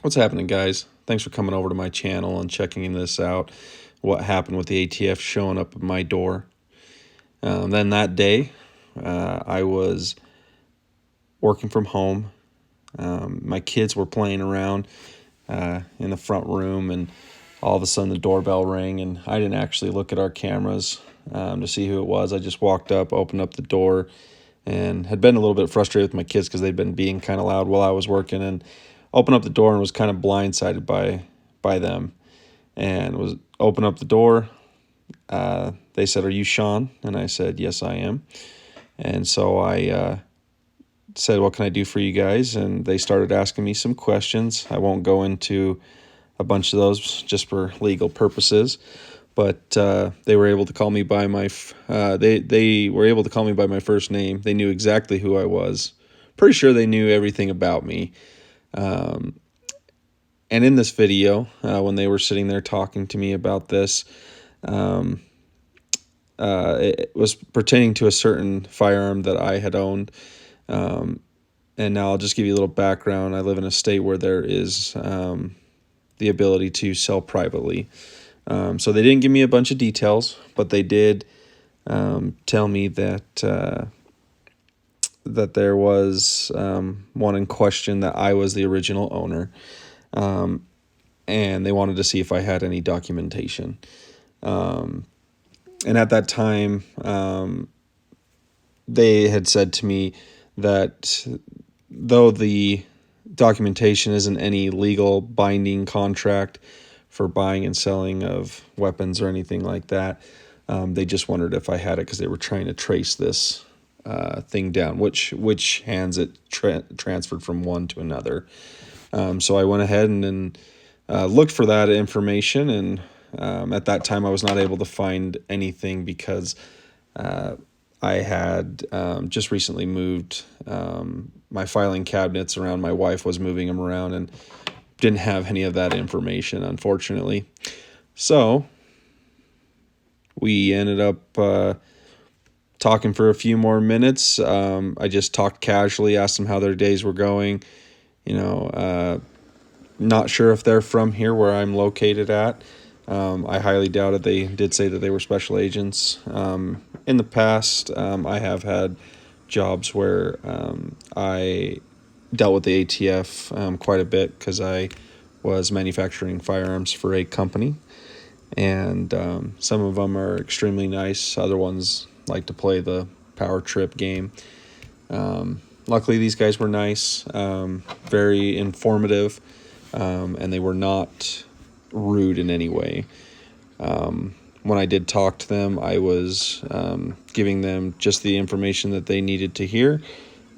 What's happening, guys? Thanks for coming over to my channel and checking this out. What happened with the ATF showing up at my door. Then that day, I was working from home. My kids were playing around in the front room, and all of a sudden the doorbell rang, and I didn't actually look at our cameras to see who it was. I just walked up, opened up the door, and had been a little bit frustrated with my kids because they'd been being kind of loud while I was working, and opened up the door and was kind of blindsided by them. And was open up the door. They said, "Are you Sean?" And I said, "Yes, I am." And so I said, "What can I do for you guys?" And they started asking me some questions. I won't go into a bunch of those just for legal purposes, but they were able to call me by my they were able to call me by my first name. They knew exactly who I was. Pretty sure they knew everything about me. And in this video, when they were sitting there talking to me about this, it was pertaining to a certain firearm that I had owned. And now I'll just give you a little background. I live in a state where there is the ability to sell privately. So they didn't give me a bunch of details, but they did tell me that that there was one in question that I was the original owner. And they wanted to see if I had any documentation. And at that time, they had said to me that though the documentation isn't any legal binding contract for buying and selling of weapons or anything like that, they just wondered if I had it because they were trying to trace this thing down, which hands it transferred from one to another. So I went ahead and looked for that information, and at that time I was not able to find anything because I had just recently moved my filing cabinets around. My wife was moving them around and didn't have any of that information, unfortunately. So we ended up talking for a few more minutes. I just talked casually, asked them how their days were going. Not sure if they're from here where I'm located at. I highly doubt it. They did say that they were special agents. In the past, I have had jobs where I dealt with the ATF quite a bit because I was manufacturing firearms for a company. And some of them are extremely nice. Other ones like to play the power trip game. Luckily, these guys were nice, very informative. And they were not rude in any way. When I did talk to them, I was giving them just the information that they needed to hear,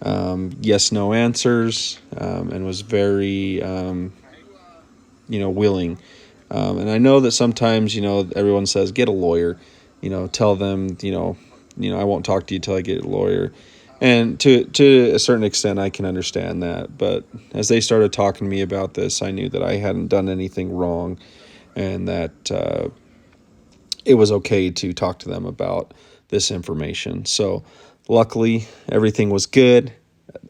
yes, no answers, and was very, willing. And I know that sometimes, everyone says, get a lawyer, tell them, I won't talk to you till I get a lawyer. And to a certain extent, I can understand that. But as they started talking to me about this, I knew that I hadn't done anything wrong, and that it was okay to talk to them about this information. So luckily, everything was good.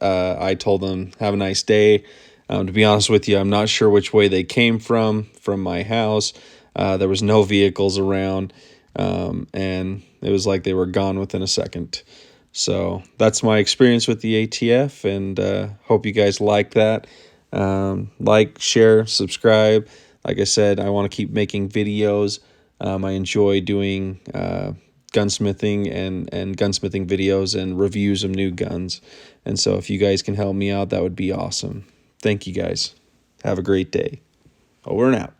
I told them, have a nice day. To be honest with you, I'm not sure which way they came from my house. There was no vehicles around, and it was like they were gone within a second. So that's my experience with the ATF, and hope you guys like that. Like, share, subscribe. Like I said, I want to keep making videos. I enjoy doing gunsmithing and gunsmithing videos and reviews of new guns. And so if you guys can help me out, that would be awesome. Thank you guys. Have a great day. Over and out.